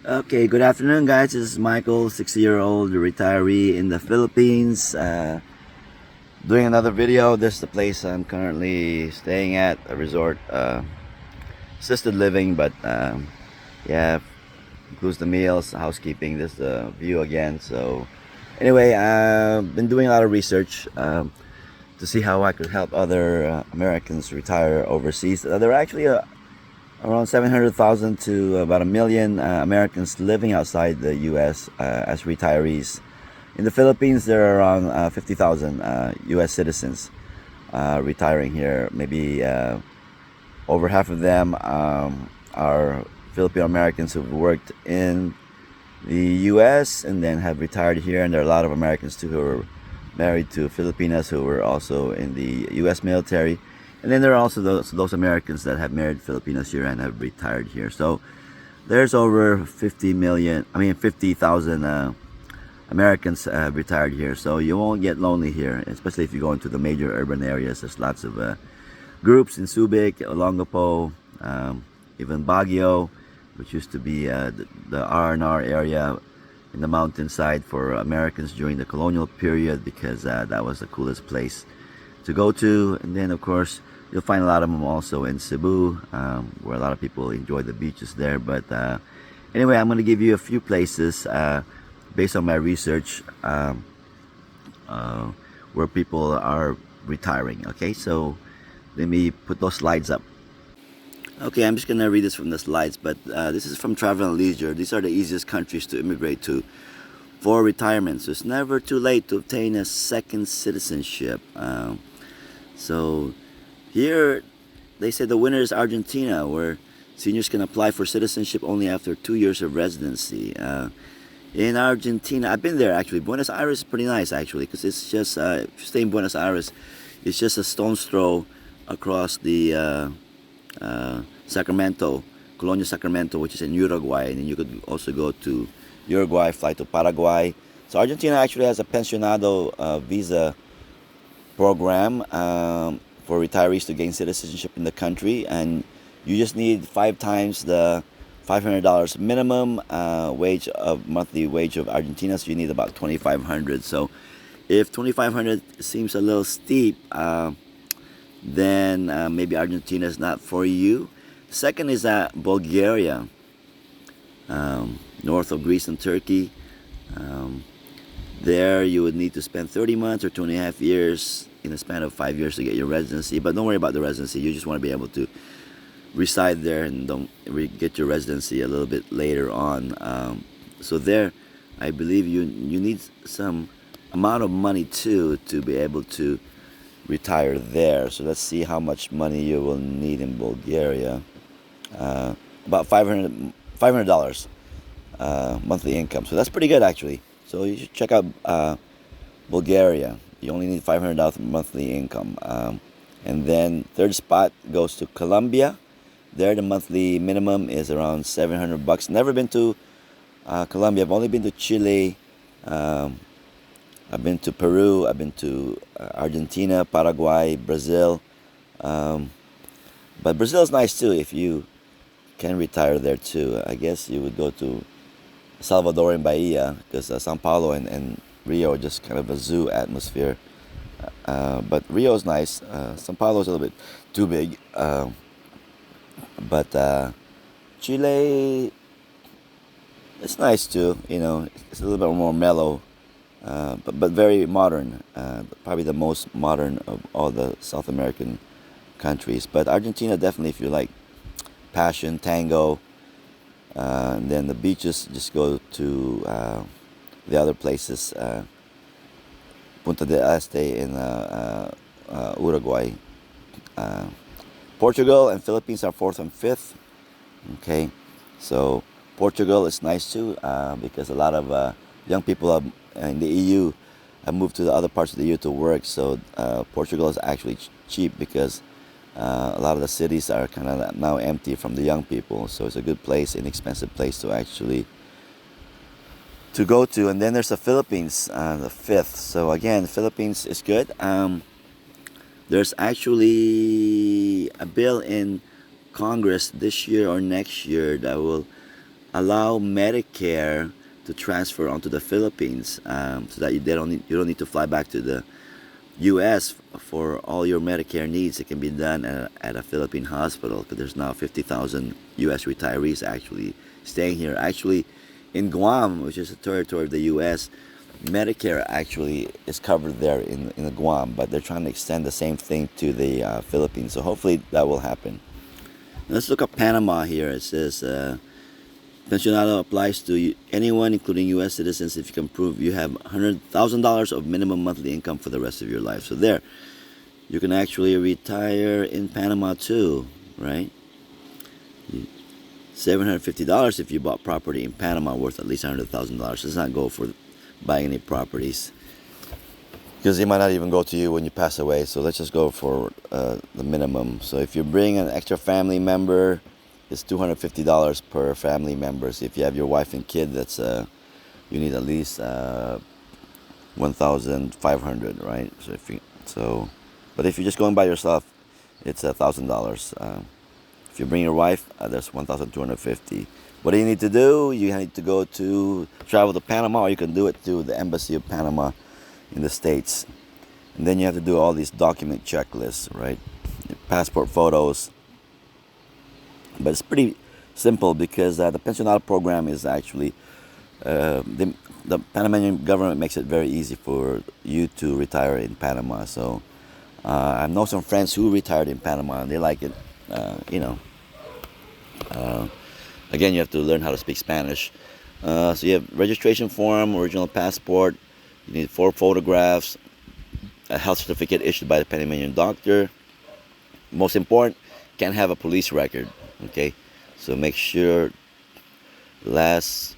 Okay, good afternoon, guys. This is Michael, 60-year-old retiree in the Philippines. Doing another video. This is the place I'm currently staying at, a resort, assisted living, but yeah, includes the meals, housekeeping. This is the view again. So, anyway, I've been doing a lot of research to see how I could help other Americans retire overseas. There are actually around 700,000 to about a million Americans living outside the U.S. As retirees. In the Philippines, there are around 50,000 U.S. citizens retiring here. Maybe over half of them are Filipino Americans who've worked in the U.S. and then have retired here. And there are a lot of Americans too who are married to Filipinas who were also in the U.S. military. And then there are also those Americans that have married Filipinos here and have retired here. So there's over 50,000 Americans have retired here. So you won't get lonely here, especially if you go into the major urban areas. There's lots of groups in Subic, Olongapo, even Baguio, which used to be the R&R area in the mountainside for Americans during the colonial period, because that was the coolest place to go to. And then of course you'll find a lot of them also in Cebu, where a lot of people enjoy the beaches there. But anyway, I'm going to give you a few places based on my research where people are retiring. Okay, so let me put those slides up. Okay, I'm just going to read this from the slides, but this is from Travel and Leisure. These are the easiest countries to immigrate to for retirement. So it's never too late to obtain a second citizenship. So here they say the winner is Argentina, where seniors can apply for citizenship only after 2 years of residency. In Argentina, I've been there actually. Buenos Aires is pretty nice actually, because it's just, if you stay in Buenos Aires, it's just a stone's throw across the Sacramento, Colonia Sacramento, which is in Uruguay. And then you could also go to Uruguay, fly to Paraguay. So Argentina actually has a pensionado visa program for retirees to gain citizenship in the country, and you just need 5 times the $500 minimum monthly wage of Argentina. So you need about 2,500. So if 2,500 seems a little steep, then maybe Argentina is not for you. Second is Bulgaria, north of Greece and Turkey. There you would need to spend 30 months or 2.5 years in a span of 5 years to get your residency. But don't worry about the residency. You just want to be able to reside there and don't get your residency a little bit later on. So there, I believe you need some amount of money too to be able to retire there. So let's see how much money you will need in Bulgaria. About $500 monthly income. So that's pretty good actually. So you should check out Bulgaria. You only need $500 monthly income. And then third spot goes to Colombia. There the monthly minimum is around $700. Never been to Colombia. I've only been to Chile. I've been to Peru. I've been to Argentina, Paraguay, Brazil. But Brazil is nice too if you can retire there too. I guess you would go to Salvador and Bahia, because Sao Paulo and Rio are just kind of a zoo atmosphere. But Rio is nice. Sao Paulo is a little bit too big. But Chile, it's nice too. It's a little bit more mellow, but very modern. Probably the most modern of all the South American countries. But Argentina, definitely, if you like passion, tango. And then the beaches, just go to the other places. Punta del Este in Uruguay. Portugal and Philippines are 4th and 5th. Okay, so Portugal is nice too, because a lot of young people in the EU have moved to the other parts of the EU to work. So Portugal is actually cheap, because a lot of the cities are kind of now empty from the young people. So it's a good place, inexpensive place to actually to go to. And then there's the Philippines, the 5th. So again, the Philippines is good. There's actually a bill in Congress this year or next year that will allow Medicare to transfer onto the Philippines, so that you don't need to fly back to the U.S. for all your Medicare needs. It can be done at a Philippine hospital, because there's now 50,000 U.S. retirees actually staying here. Actually, in Guam, which is a territory of the U.S., Medicare actually is covered there in the Guam, but they're trying to extend the same thing to the Philippines. So hopefully that will happen. Let's look at Panama here. It says pensionado applies to anyone, including U.S. citizens, if you can prove you have $100,000 of minimum monthly income for the rest of your life. So there, you can actually retire in Panama too, right? $750 if you bought property in Panama worth at least $100,000. Does not go for buying any properties, because they might not even go to you when you pass away. So let's just go for the minimum. So if you bring an extra family member, it's $250 per family member. So if you have your wife and kid, that's you need at least $1,500, right? But if you're just going by yourself, it's $1,000. If you bring your wife, that's $1,250. What do you need to do? You need to travel to Panama, or you can do it through the Embassy of Panama in the States. And then you have to do all these document checklists, right? Your passport photos. But it's pretty simple, because the pensionado program is actually, the Panamanian government makes it very easy for you to retire in Panama. So I know some friends who retired in Panama, and they like it. Again, you have to learn how to speak Spanish. So you have registration form, original passport. You need 4 photographs, a health certificate issued by the Panamanian doctor. Most important, can't have a police record. Okay, so make sure last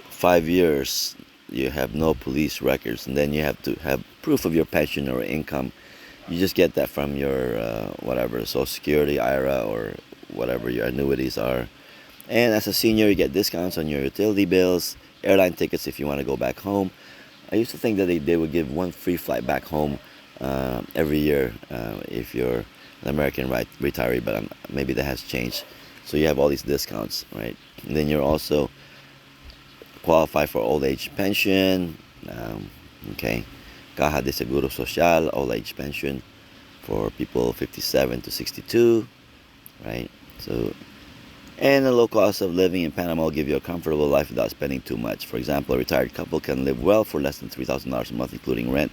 5 years you have no police records, and then you have to have proof of your pension or income. You just get that from your whatever, Social Security, IRA, or whatever your annuities are. And as a senior, you get discounts on your utility bills, airline tickets if you want to go back home. I used to think that they would give 1 free flight back home every year if you're an American retiree, but maybe that has changed. So you have all these discounts, right? And then you're also qualify for old age pension, okay? Caja de Seguro Social, old age pension for people 57 to 62, right? So, and the low cost of living in Panama will give you a comfortable life without spending too much. For example, a retired couple can live well for less than $3,000 a month, including rent,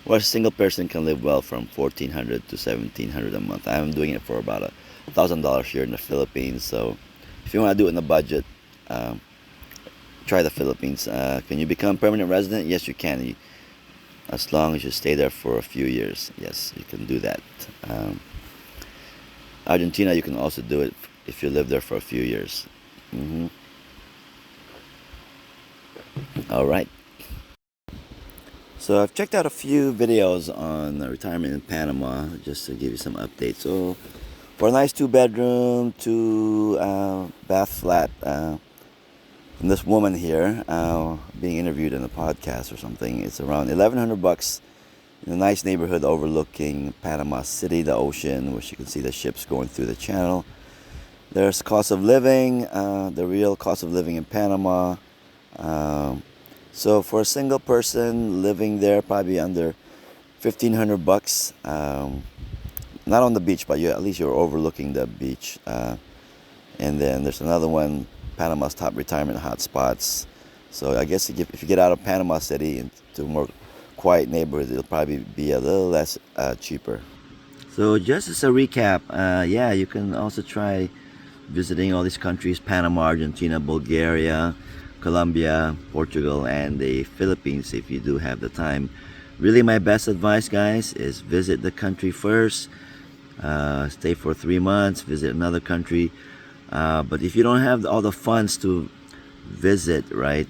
whereas a single person can live well from $1,400 to $1,700 a month. I'm doing it for about $1,000 here in the Philippines. So if you want to do it in a budget, try the Philippines. Can you become permanent resident? Yes, you can. As long as you stay there for a few years. Yes, you can do that. Argentina, you can also do it if you live there for a few years. All right. So I've checked out a few videos on retirement in Panama, just to give you some updates. So for a nice 2-bedroom, 2-bath flat, from this woman here, being interviewed in a podcast or something, it's around $1,100 in a nice neighborhood overlooking Panama City, the ocean, which you can see the ships going through the channel. There's cost of living, the real cost of living in Panama. So for a single person living there, probably under $1,500. Not on the beach, but at least you're overlooking the beach. And then there's another one, Panama's top retirement hotspots. So I guess if you get out of Panama City into more quiet neighborhoods, it'll probably be a little less cheaper. So just as a recap, yeah, you can also try visiting all these countries: Panama, Argentina, Bulgaria, Colombia, Portugal, and the Philippines if you do have the time. Really, my best advice, guys, is visit the country first. Stay for 3 months, visit another country. But if you don't have all the funds to visit, right,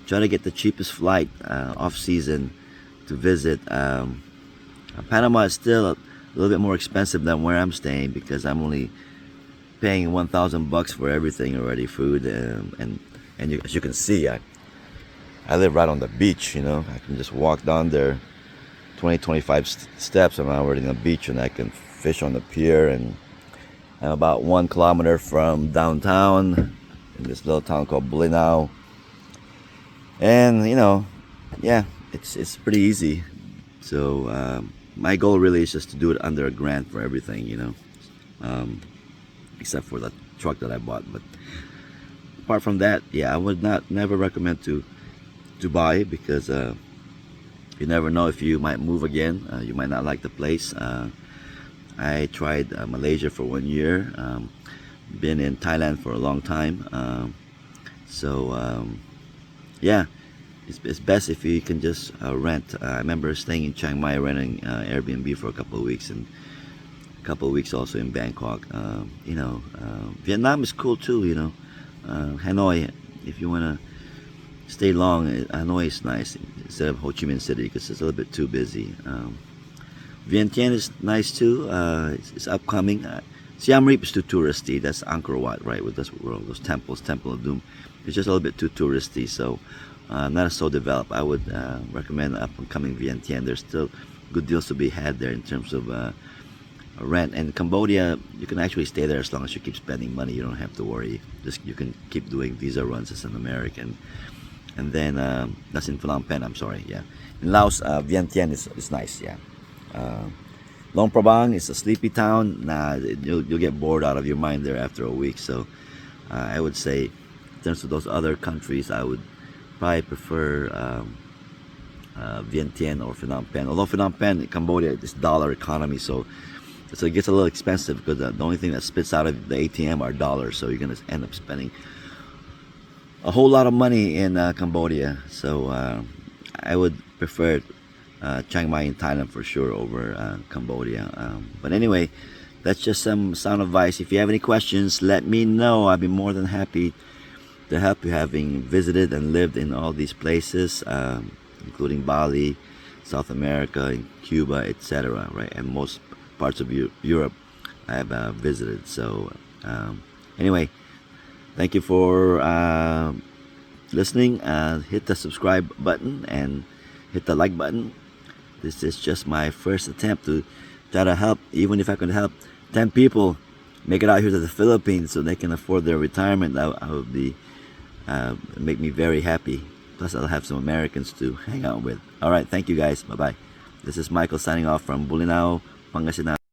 try to get the cheapest flight off season to visit. Panama is still a little bit more expensive than where I'm staying, because I'm only paying $1,000 for everything already, food, and as you can see, I live right on the beach. I can just walk down there 20-25 steps and I'm already on the beach, and I can fish on the pier, and I'm about 1 kilometer from downtown in this little town called Bulgaria. And yeah, it's pretty easy. So my goal really is just to do it under a grant for everything, um, except for the truck that I bought. But apart from that, yeah, I would not never recommend to buy it, because you never know if you might move again. You might not like the place. I tried Malaysia for 1 year. Been in Thailand for a long time. So yeah, it's best if you can just rent. I remember staying in Chiang Mai, renting Airbnb for a couple of weeks, and a couple of weeks also in Bangkok. Vietnam is cool too. Hanoi, if you wanna stay long, Hanoi is nice instead of Ho Chi Minh City, because it's a little bit too busy. Vientiane is nice too. It's upcoming. Siem Reap is too touristy. That's Angkor Wat, right? With those temples, Temple of Doom. It's just a little bit too touristy. So not so developed. I would recommend up and coming Vientiane. There's still good deals to be had there in terms of rent. And Cambodia, you can actually stay there as long as you keep spending money. You don't have to worry. You can keep doing visa runs as an American. And then that's in Phnom Penh. I'm sorry. Yeah, in Laos, Vientiane is nice. Yeah. Luang Prabang is a sleepy town. Nah, you'll get bored out of your mind there after a week. So I would say, in terms of those other countries, I would probably prefer Vientiane or Phnom Penh. Although Phnom Penh, Cambodia, is dollar economy, so it gets a little expensive, because the only thing that spits out of the ATM are dollars. So you're gonna end up spending a whole lot of money in Cambodia. So I would prefer Chiang Mai in Thailand for sure over Cambodia. But anyway, that's just some sound advice. If you have any questions, let me know. I'd be more than happy to help you, having visited and lived in all these places, including Bali, South America, and Cuba, etc. Right, and most parts of Europe I have visited. So anyway, thank you for listening. Hit the subscribe button and hit the like button. This is just my first attempt to try to help, even if I can help 10 people make it out here to the Philippines so they can afford their retirement. I would be make me very happy. Plus, I'll have some Americans to hang out with. All right, thank you guys. Bye bye. This is Michael signing off from Bulinaw, Pangasinan.